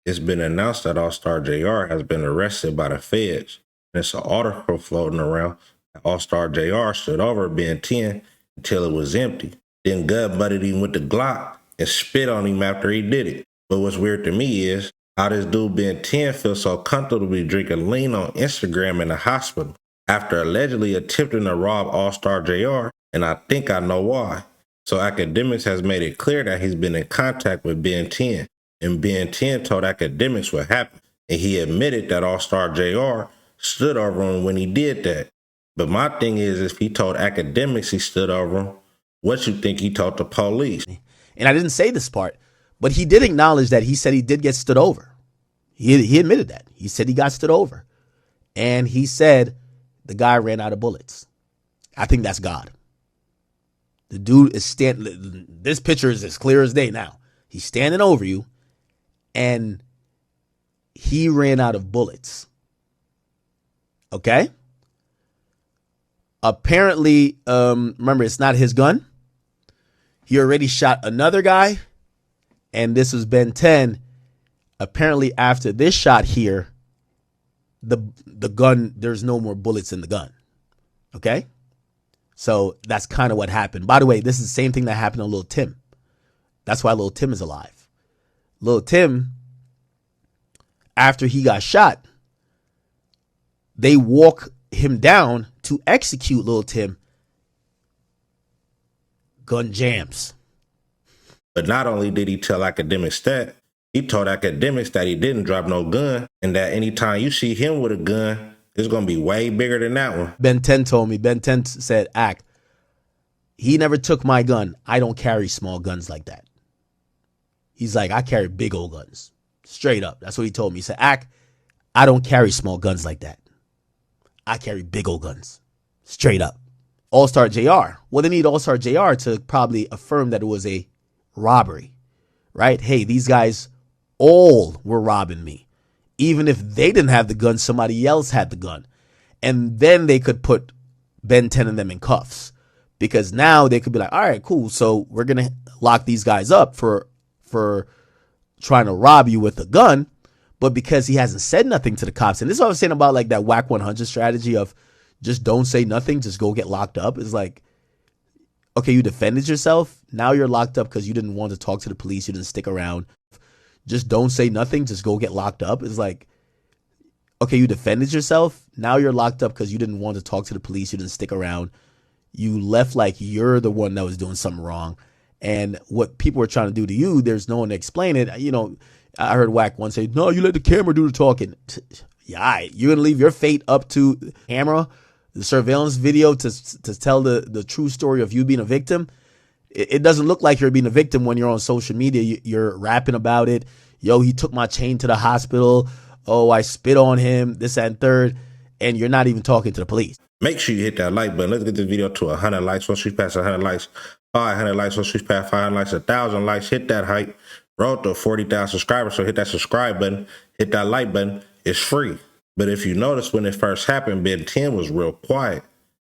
it's been announced that All-Star JR has been arrested by the FEDS. And it's an article floating around that All-Star JR stood over Ben 10 until it was empty. Then gut butted him with the Glock and spit on him after he did it. But what's weird to me is how this dude Ben 10 feels so comfortable to be drinking lean on Instagram in the hospital after allegedly attempting to rob All-Star JR, and I think I know why. So AKADEMIKS has made it clear that he's been in contact with Ben 10, and Ben 10 told AKADEMIKS what happened, and he admitted that All-Star JR stood over him when he did that. But my thing is, if he told AKADEMIKS he stood over him, what you think he told the police? And I didn't say this part, but he did acknowledge that he said he did get stood over. He admitted that. He said he got stood over. And he said the guy ran out of bullets. I think that's God. The dude is standing. This picture is as clear as day now. He's standing over you, and he ran out of bullets. Okay? Apparently, remember, it's not his gun. He already shot another guy, and this was Ben 10. Apparently, after this shot here, the gun, there's no more bullets in the gun. Okay? So that's kind of what happened. By the way, this is the same thing that happened to Lil Tim. That's why Lil Tim is alive. Lil Tim, after he got shot, they walk him down to execute Lil Tim. Gun jams. But not only did he tell AKADEMIKS that, he told AKADEMIKS that he didn't drop no gun, and that anytime you see him with a gun, it's going to be way bigger than that one. Ben 10 told me. Ben 10 said, Ak, he never took my gun. I don't carry small guns like that. He's like, I carry big old guns. Straight up. That's what he told me. He said, Ak, I don't carry small guns like that. I carry big old guns. Straight up. All-Star JR. Well, they need All-Star JR to probably affirm that it was a robbery. Right? Hey, these guys all were robbing me. Even if they didn't have the gun, somebody else had the gun. And then they could put Ben 10 and them in cuffs. Because now they could be like, all right, cool. So we're going to lock these guys up for trying to rob you with a gun. But because he hasn't said nothing to the cops. And this is what I was saying about like that Wack 100 strategy of just don't say nothing. Just go get locked up. It's like, okay, you defended yourself. Now you're locked up because you didn't want to talk to the police. You didn't stick around. Just don't say nothing. Just go get locked up. It's like, okay, you defended yourself. Now you're locked up because you didn't want to talk to the police. You didn't stick around. You left like you're the one that was doing something wrong. And what people were trying to do to you, there's no one to explain it. You know, I heard Wack once say, no, you let the camera do the talking. Yeah, all right. You're going to leave your fate up to the camera, the surveillance video to tell the true story of you being a victim. It doesn't look like you're being a victim when you're on social media. You're rapping about it. Yo, he took my chain to the hospital. Oh, I spit on him, this, that, and third. And you're not even talking to the police. Make sure you hit that like button. Let's get this video to 100 likes. Once we pass 100 likes, 500 likes. Once we pass 500 likes, 1,000 likes, hit that hype. Roll to 40,000 subscribers. So hit that subscribe button. Hit that like button. It's free. But if you notice, when it first happened, Ben 10 was real quiet.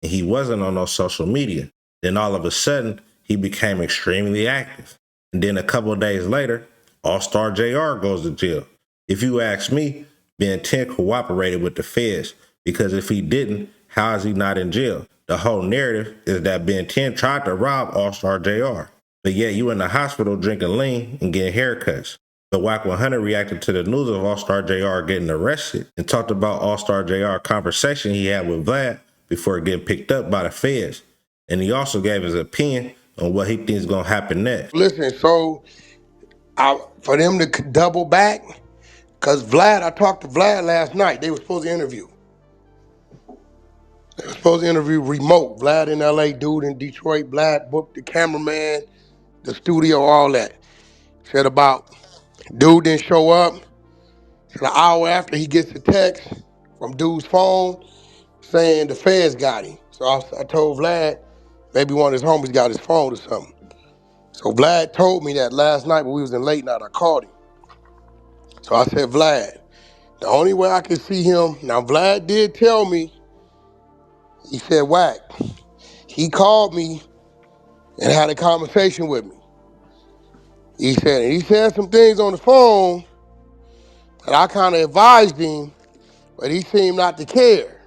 And he wasn't on no social media. Then all of a sudden, he became extremely active. And then a couple of days later, All-Star JR goes to jail. If you ask me, Ben 10 cooperated with the feds, because if he didn't, how is he not in jail? The whole narrative is that Ben 10 tried to rob All-Star JR, but yet you in the hospital drinking lean and getting haircuts. But Wack 100 reacted to the news of All-Star JR getting arrested and talked about All-Star JR conversation he had with Vlad before getting picked up by the feds. And he also gave his opinion on what he thinks is going to happen next. Listen, so for them to double back, because I talked to Vlad last night. They were supposed to interview. They were supposed to interview remote. Vlad in LA, dude in Detroit. Vlad booked the cameraman, the studio, all that. Said about dude didn't show up. Said an hour after he gets a text from dude's phone saying the feds got him. So I told Vlad maybe one of his homies got his phone or something. So Vlad told me that last night when we was in late night, I called him. So I said, Vlad, the only way I can see him, now Vlad did tell me, he said, Wack, he called me and had a conversation with me. He said some things on the phone And I kind of advised him, but he seemed not to care,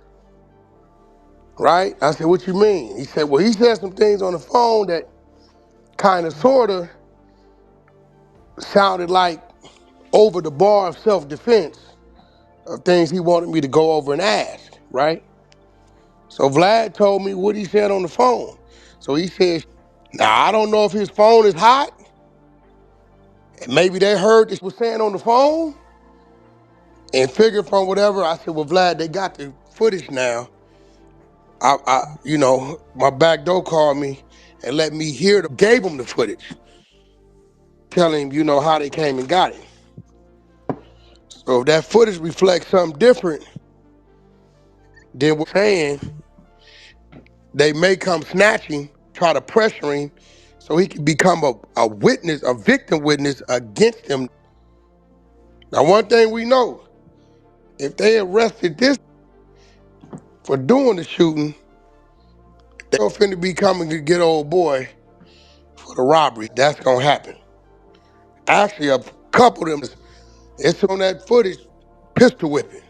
right? I said, what you mean? He said, well, he said some things on the phone that kind of sort of sounded like over the bar of self-defense of things he wanted me to go over and ask, right? So Vlad told me what he said on the phone. So he said, now I don't know if his phone is hot, and maybe they heard this was saying on the phone, and figured from whatever. I said, well, Vlad, they got the footage now. My back door called me and let me hear gave him the footage, telling him, how they came and got him. So if that footage reflects something different than what we're saying, they may come snatching, try to pressure him so he can become a witness, a victim witness against him. Now, one thing we know, if they arrested this for doing the shooting, they're finna be coming to get old boy for the robbery. That's gonna happen. Actually, a couple of them, it's on that footage, pistol whipping.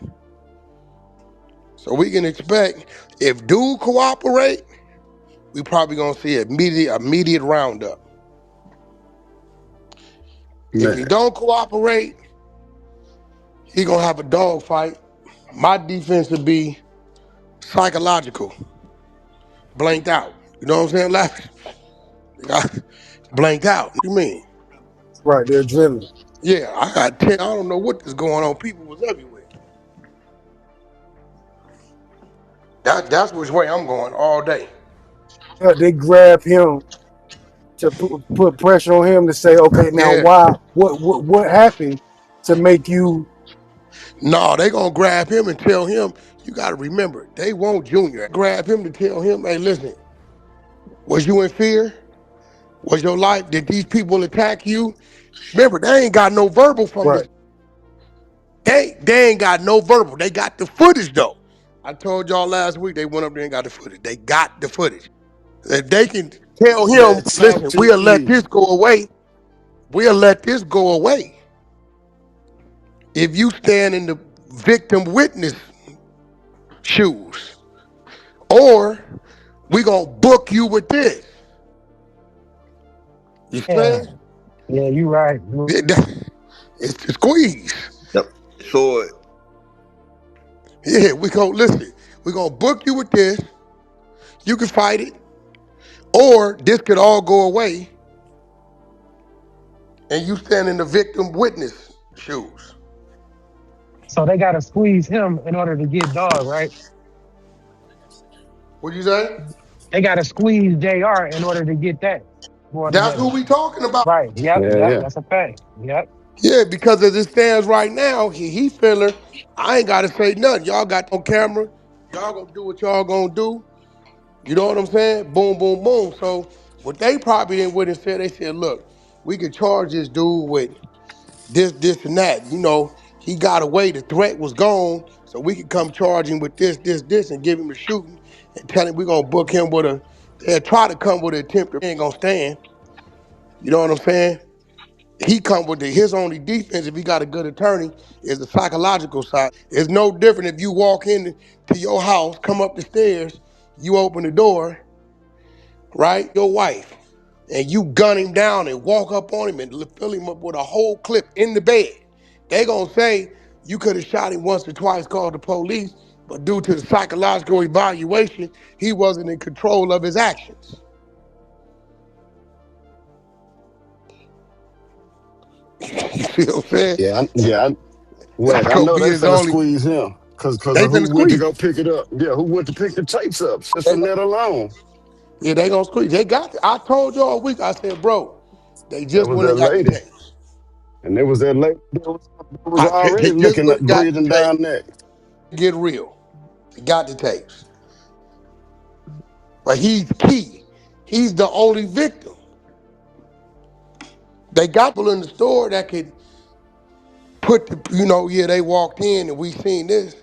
So we can expect, if dude cooperate, we probably gonna see immediate roundup. If he don't cooperate, he gonna have a dog fight. My defense would be psychological, blanked out. You know what I'm saying, Laffy? Blanked out. What you mean? Right, they're adrenaline. Yeah, I got 10. I don't know what is going on. People was everywhere. That's which way I'm going all day. They grab him to put pressure on him to say, okay, now Yeah. why? What happened to make you? No, they gonna grab him and tell him, you gotta remember, they want Junior. Grab him to tell him, hey, listen, was you in fear? Was your life, did these people attack you? Remember, they ain't got no verbal from Right. this. They ain't got no verbal. They got the footage though. I told y'all last week they went up there and got the footage. They got the footage. If they can tell him, listen, we'll let this go away. We'll let this go away if you stand in the victim witness shoes. Or we gonna book you with this. You Yeah, saying? yeah, you right. It's the squeeze. Yep. So Yeah, we gonna listen. We gonna book you with this. You can fight it, or this could all go away, and you stand in the victim witness shoes. So they got to squeeze him in order to get Dog, right? What you say? They got to squeeze JR in order to get that going That's together. who we talking about. Right. Yep. Yeah, Yep. yeah. That's a fact. Yep. Yeah, because as it stands right now, he feeling I ain't gotta say nothing. Y'all got on camera. Y'all gonna do what y'all gonna do. You know what I'm saying? Boom, boom, boom. So what they probably didn't would have said, they said, look, we could charge this dude with this, and that. He got away. The threat was gone. So we could come charge him with this, and give him a shooting and tell him we're gonna book him with they'll try to come with an attempt. He ain't gonna stand. You know what I'm saying? He come with his only defense if he got a good attorney is the psychological side. It's no different if you walk into your house, come up the stairs, you open the door, right? Your wife, and you gun him down and walk up on him and fill him up with a whole clip in the bed. They gonna say you could have shot him once or twice, called the police, but due to the psychological evaluation, he wasn't in control of his actions. You see what I'm saying? Wack. That's I gonna know be they his finna only. squeeze him because They of who finna went to squeeze go him. pick it up. Yeah, who went to pick the tapes up? Just from that alone. Yeah, they gonna squeeze. They got. I told y'all a week. I said, bro, they That just was went that and got the lady, tapes. and there was that lady that was They already just looking went at and got the breathing tapes. down that. Get real. They got the tapes. But he's key. He's the only victim. They got people in the store that could put yeah, they walked in and we seen this.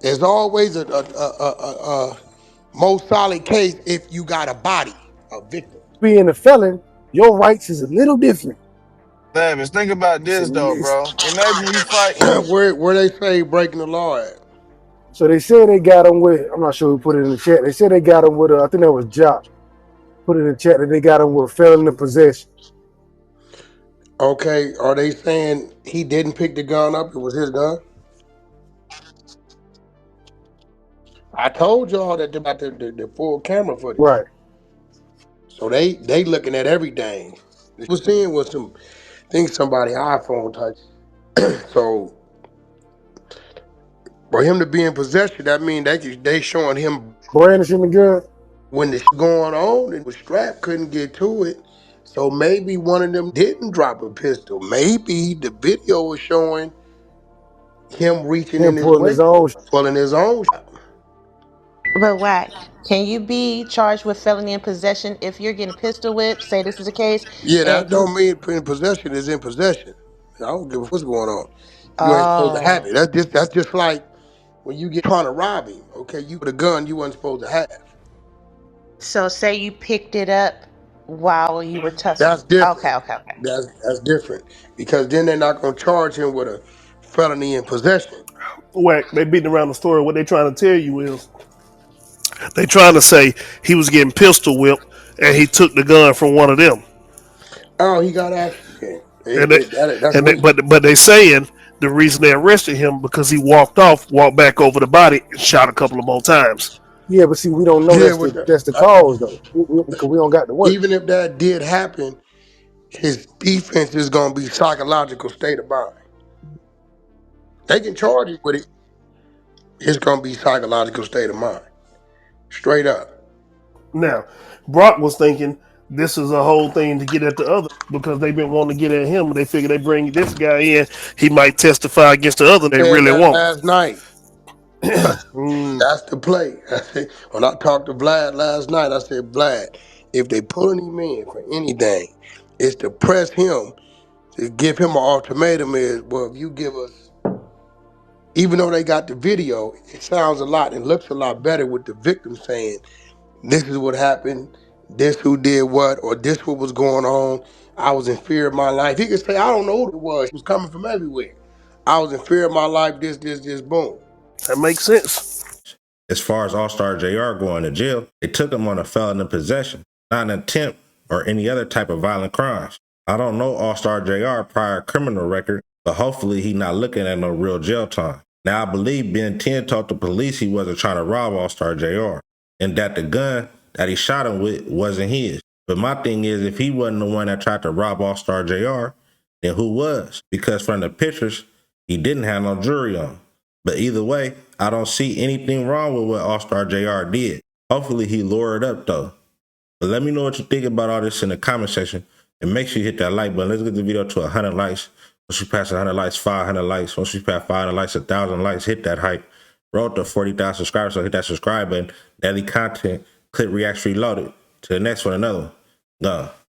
There's always a most solid case if you got a body, a victim. Being a felon, your rights is a little different. Davis, think about this though, bro. Imagine you fighting. where they say breaking the law at? So they said they got him with, I'm not sure who put it in the chat. They said they got him with, I think that was Jock. Put it in the chat that they got him with felon in possession. Okay, are they saying he didn't pick the gun up? It was his gun. I told y'all that about the full camera footage. Right. So they looking at everything. What was seeing was some, I think somebody iPhone touch. So for him to be in possession, that means they showing him Brandishing the gun. when the going on and the strap couldn't get to it. So maybe one of them didn't drop a pistol. Maybe the video was showing him reaching Him in his pulling his waist, own. pulling his own shot. But Wack, can you be charged with felony in possession if you're getting pistol whipped? Say this is the case, Yeah, that and you. don't mean in possession is in possession. I don't give a what's going on. You ain't supposed to have Oh, it. That's just like when you get trying to rob him. Okay, you put a gun you wasn't supposed to have. so say you picked it up while you were tussling. That's different. Okay, okay, okay. That's different because then they're not gonna charge him with a felony in possession. Whack, they beating around the story. What they trying to tell you is they trying to say he was getting pistol whipped and he took the gun from one of them. Oh, he got action then. And they, That's weak. but they saying the reason they arrested him because he walked back over the body and shot a couple of more times. Yeah, but see, we don't know Yeah, that's the cause though. Because we don't got the work. even if that did happen, his defense is gonna be psychological state of mind. They can charge you with it. It's gonna be psychological state of mind. Straight up. Now, Brock was thinking this is a whole thing to get at the other because they've been wanting to get at him. They figure they bring this guy in, he might testify against the other. They Said really that won't. last night. Mm, That's the play. When I talked to Vlad last night, I said, Vlad, if they pulling him in for anything, it's to press him, to give him an ultimatum is, well, if you give us, even though they got the video, it sounds a lot and looks a lot better with the victim saying, this is what happened, this who did what, or this what was going on. I was in fear of my life. He could say, I don't know who it was. It was coming from everywhere. I was in fear of my life, this, boom. that makes sense. As far as All-Star JR going to jail, they took him on a felon in possession, not an attempt or any other type of violent crimes. I don't know All-Star JR prior criminal record, but hopefully he not looking at no real jail time. Now I believe Ben 10 told the police he wasn't trying to rob All-Star JR and that the gun that he shot him with wasn't his. But my thing is, if he wasn't the one that tried to rob All-Star JR, then who was? Because from the pictures, he didn't have no jewelry on. But either way, I don't see anything wrong with what All-Star JR did. Hopefully he lured up though. But let me know what you think about all this in the comment section. And make sure you hit that like button. Let's get the video to 100 likes. Once we pass 100 likes, 500 likes. Once we pass 500 likes, 1,000 likes, hit that hype. Roll to 40,000 subscribers, so hit that subscribe button. Daily content, clip reacts reloaded. To the next one, another one. Done.